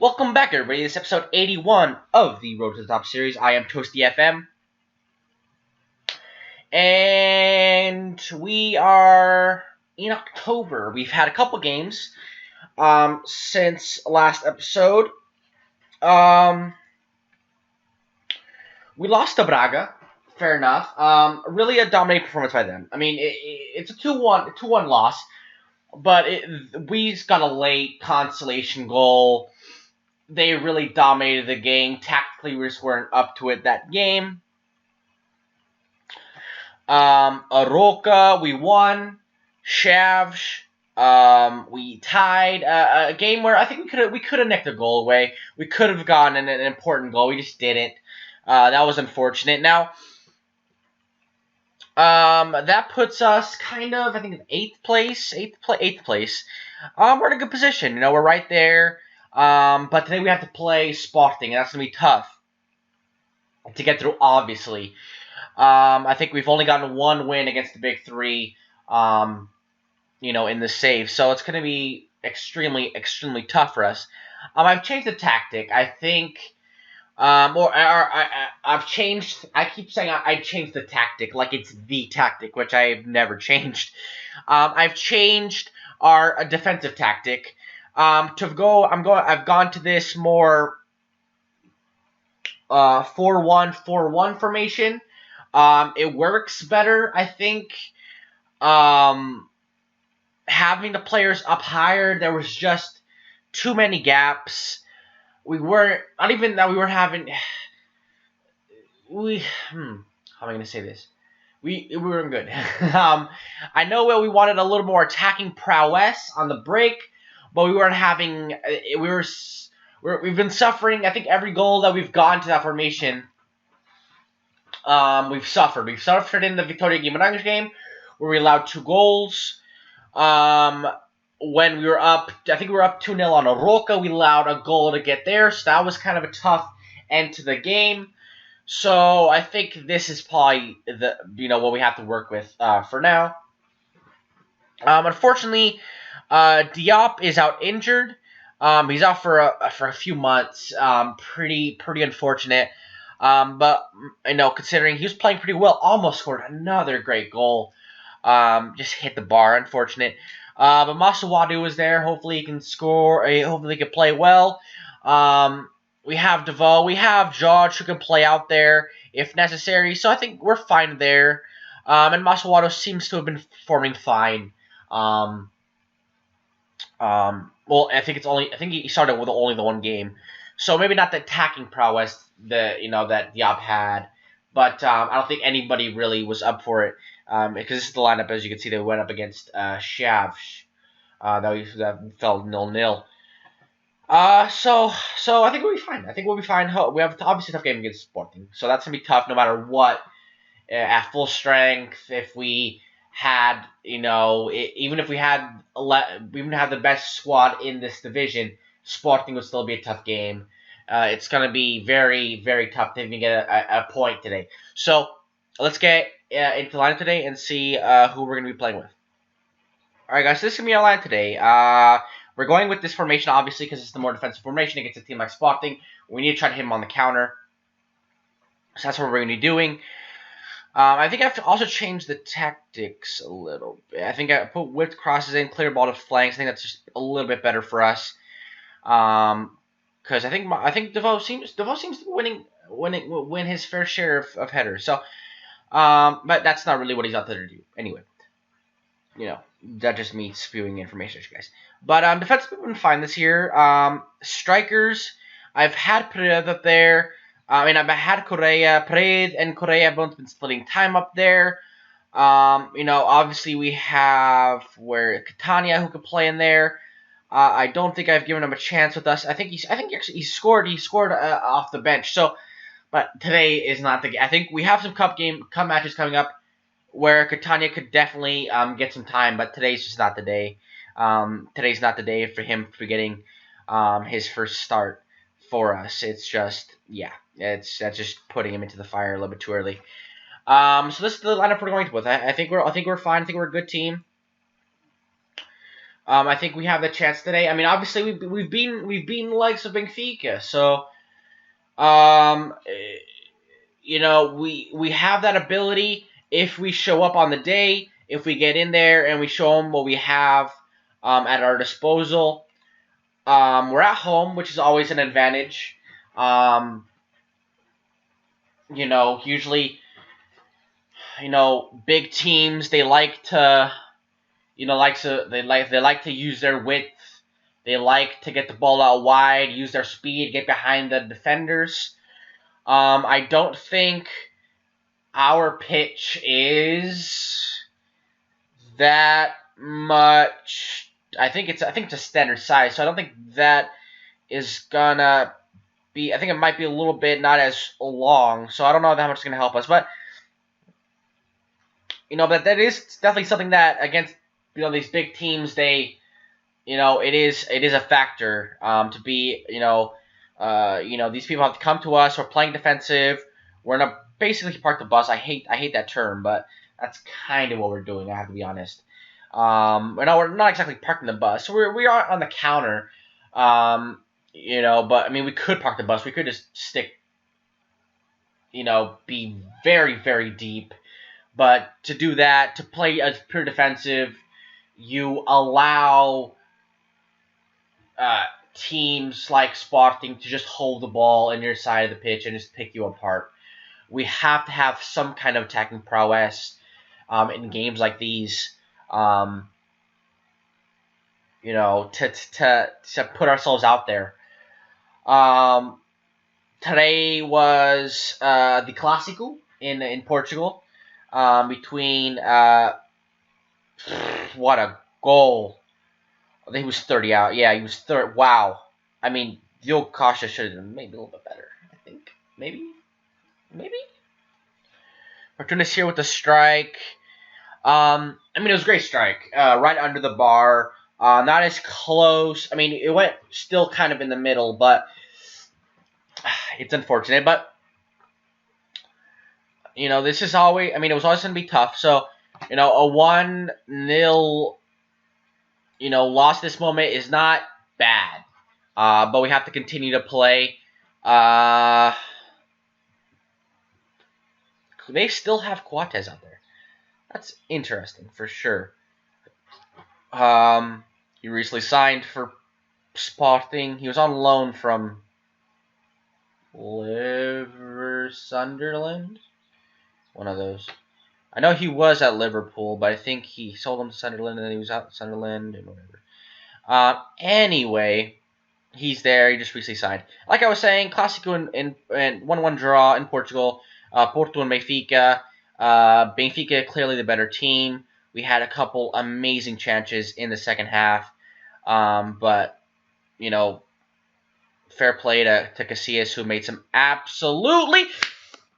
Welcome back, everybody. This is episode 81 of the Road to the Top series. I am Toasty FM. And we are in October. We've had a couple games since last episode. We lost to Braga. Fair enough. Really a dominating performance by them. I mean, it's a 2-1 loss. But we got a late consolation goal. They really dominated the game. Tactically, we just weren't up to it that game. Aroca, we won. Chaves, we tied. A game where I think we could have nicked a goal away. We could have gotten an important goal. We just didn't. That was unfortunate. Now, that puts us kind of, I think, in eighth place. We're in a good position. You know, we're right there. But today we have to play Sporting, and that's going to be tough to get through, obviously. I think we've only gotten one win against the Big Three, in the save. So it's going to be extremely, extremely tough for us. I've changed the tactic. I think, I've changed, I keep saying I changed the tactic like it's the tactic, which I've never changed. I've changed our defensive tactic. I've gone to this more 4-1-4-1 formation. It works better, I think. Having the players up higher, there was just too many gaps. How am I going to say this? We weren't good. I know we wanted a little more attacking prowess on the break, but we weren't having. We've been suffering. I think every goal that we've gotten to that formation, we've suffered. We've suffered in the Victoria Guimarães game, where we allowed 2 goals. When we were up, I think we were up 2-0 on Aroca. We allowed a goal to get there, so that was kind of a tough end to the game. So I think this is probably what we have to work with for now. Unfortunately, Diop is out injured. He's out for a few months. Pretty unfortunate. But considering he was playing pretty well, almost scored another great goal. Just hit the bar. Unfortunate. But Masawadu was there. Hopefully he can score. Hopefully he can play well. We have Devo. We have George who can play out there if necessary. So I think we're fine there. And Masawadu seems to have been performing fine. Well, I think he started with only the one game, so maybe not the attacking prowess that Diop had, but I don't think anybody really was up for it because this is the lineup. As you can see, they went up against Chaves. That fell 0-0. So I think we'll be fine. We have obviously a tough game against Sporting, so that's gonna be tough no matter what. At full strength, if we had, even if we had the best squad in this division, Sporting would still be a tough game. It's going to be very, very tough to even get a point today. So let's get into the line today and see who we're going to be playing with. All right, guys, so this is going to be our line today. We're going with this formation, obviously, because it's the more defensive formation against a team like Sporting. We need to try to hit him on the counter. So that's what we're going to be doing. I think I've also changed the tactics a little bit. I think I put whipped crosses in, clear ball to flanks. I think that's just a little bit better for us. Because I think Devo seems to win his fair share of headers. So, but that's not really what he's out there to do. Anyway, that just me spewing information to you guys. But defensively, we've been fine this year. Strikers, I've had Pereira up there. I've had Correa. Paredes and Correa have both been splitting time up there. Obviously we have Catania who could play in there. I don't think I've given him a chance with us. I think he scored. He scored off the bench. So, but today is not the. I think we have some cup matches coming up where Catania could definitely get some time. But today's just not the day. Today's not the day for him for getting his first start for us. It's just that's just putting him into the fire a little bit too early. So this is the lineup we're going with. I think we're fine. I think we're a good team. I think we have the chance today. I mean, obviously we've beaten the likes of Benfica, so um, we have that ability if we show up on the day, if we get in there and we show them what we have at our disposal. We're at home, which is always an advantage. Um, usually, big teams they like to, they like to use their width. They like to get the ball out wide, use their speed, get behind the defenders. I don't think our pitch is that much. I think it's a standard size, so I don't think that is gonna be. I think it might be a little bit not as long, so I don't know how much it's gonna help us. But but that is definitely something that against these big teams, it is a factor to be these people have to come to us. We're playing defensive. We're gonna basically park the bus. I hate that term, but that's kind of what we're doing. I have to be honest. We're not exactly parking the bus. So we are on the counter. But I mean we could park the bus. We could just stick. Be very very deep. But to do that, to play as pure defensive, you allow teams like Sporting to just hold the ball in your side of the pitch and just pick you apart. We have to have some kind of attacking prowess in games like these, to put ourselves out there. Today was the Clásico in Portugal between what a goal. I think he was 30 out. Yeah, he was third. Wow. I mean, Diogo Costa should have done maybe a little bit better. I think. Maybe. Martinez here with the strike. I mean, it was a great strike. Right under the bar. Not as close. I mean, it went still kind of in the middle, but it's unfortunate. But, this is always... I mean, it was always going to be tough. So, a 1-0... loss this moment is not bad. But we have to continue to play. They still have Coates out there. That's interesting for sure. He recently signed for Sporting. He was on loan from Sunderland. One of those. I know he was at Liverpool, but I think he sold him to Sunderland and then he was out at Sunderland and whatever. Anyway, he's there. He just recently signed. Like I was saying, Clásico in 1-1 draw in Portugal. Porto and Benfica. Benfica clearly the better team. We had a couple amazing chances in the second half. But, fair play to Casillas, who made some absolutely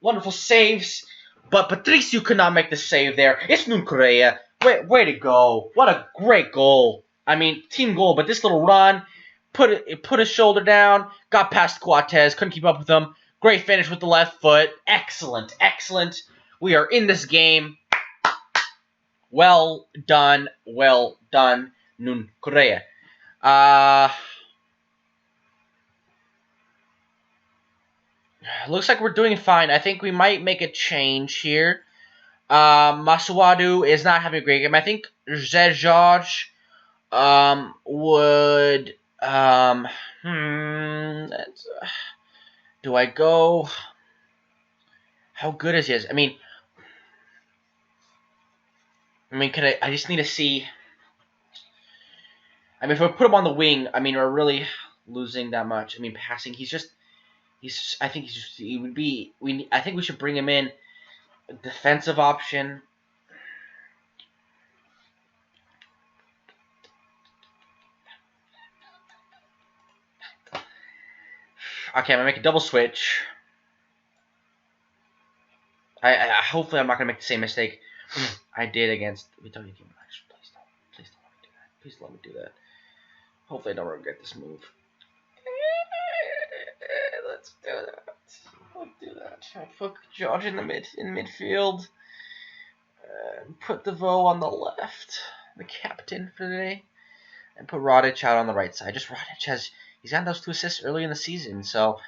wonderful saves. But Patricio could not make the save there. It's Nuno Correa. Way to go. What a great goal. I mean, team goal, but this little run, put his shoulder down, got past Coates, couldn't keep up with him. Great finish with the left foot. Excellent. We are in this game. Well done, Nuno Correa. Looks like we're doing fine. I think we might make a change here. Masuadu is not having a great game. I think José Jorge would... do I go... How good is he? I mean, I just need to see... I mean, if we put him on the wing, I mean, we're really losing that much. I mean, passing, I think we should bring him in. A defensive option. Okay, I'm gonna make a double switch. Hopefully I'm not gonna make the same mistake I did against Vitória Guimarães. Please don't let me do that. Please let me do that. Hopefully I don't regret this move. Let's do that. Let's do that. I'll put George in midfield. Put Deveau on the left. The captain for today. and put Rodic out on the right side. Just Rodic he's gotten those 2 assists early in the season. So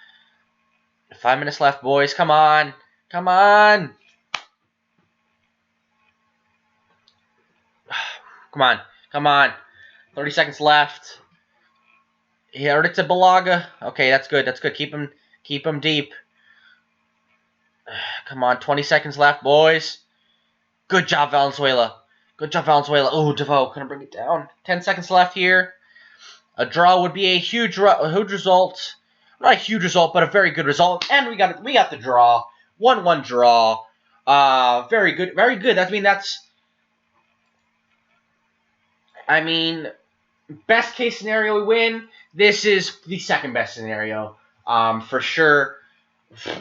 5 minutes left, boys. Come on. Come on. Come on. Come on. 30 seconds left. He heard it to Balaga. Okay, that's good. That's good. Keep him deep. Come on. 20 seconds left, boys. Good job, Valenzuela. Good job, Valenzuela. Oh, Devoe couldn't bring it down. 10 seconds left here. A draw would be a huge result. Not a huge result, but a very good result. And we got the draw. 1-1 draw. Very good. Very good. I mean, best case scenario we win. This is the second best scenario. For sure.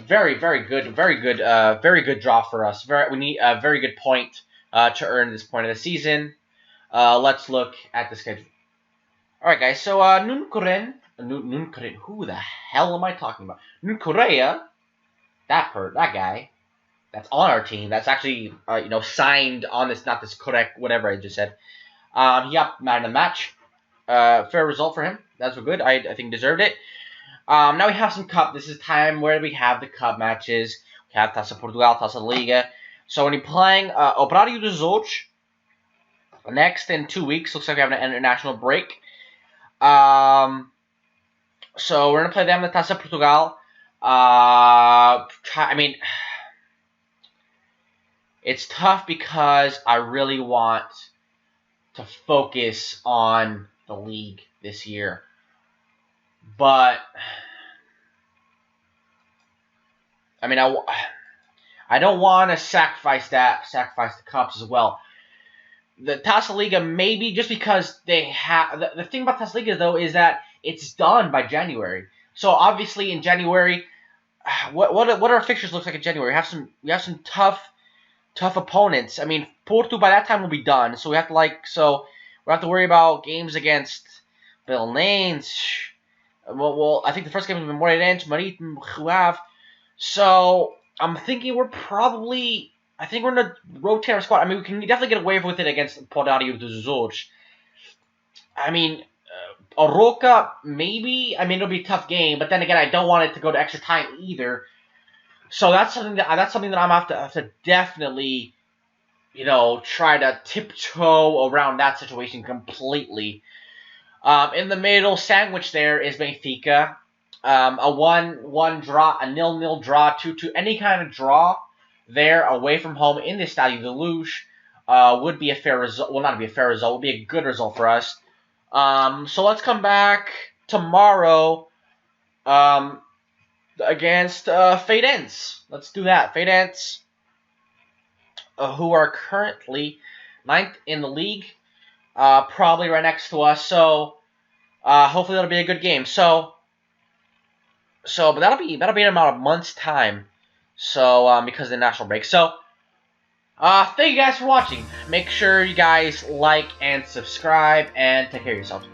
Very, very good. Very good. Very good draw for us. We need a very good point to earn this point of the season. Let's look at the schedule. All right, guys. So Nuncuren, who the hell am I talking about? Nuncurea, that guy, that's on our team. That's actually signed on this, not this correct whatever I just said. He got man of the match. Fair result for him. That's good. I think deserved it. Now we have some cup. This is time where we have the cup matches. We have Taça Portugal, Taça Liga. So when you're playing Operário de Azores, next in 2 weeks, looks like we have an international break. So we're going to play them in the Taça Portugal. I mean, it's tough because I really want to focus on the league this year. But, I mean, I don't want to sacrifice the cups as well. The Taça Liga, maybe just because they have... The thing about Taça Liga, though, is that it's done by January. So, obviously, in January, what our fixtures look like in January? We have some tough opponents. I mean, Porto, by that time, will be done. So, we have to worry about games against Belenenses. Well, I think the first game is Moreirense, Marítimo, Rio. So, I'm thinking we're going to rotate our squad. I mean, we can definitely get away with it against Operário de Azores. I mean, Aroca, maybe. I mean, it'll be a tough game, but then again, I don't want it to go to extra time either. So that's something that I'm gonna have to definitely, try to tiptoe around that situation completely. In the middle, sandwich there is Benfica. A 1-1 draw, a 0-0 draw, 2-2, any kind of draw there away from home in the Estádio da Luz would be a fair result. Well, not be a fair result, would be a good result for us. So let's come back tomorrow against Fadense. Let's do that. Fadense, who are currently 9th in the league. Probably right next to us, so hopefully that'll be a good game. But that'll be in about a month's time. So because of the national break. So thank you guys for watching. Make sure you guys like and subscribe, and take care of yourselves.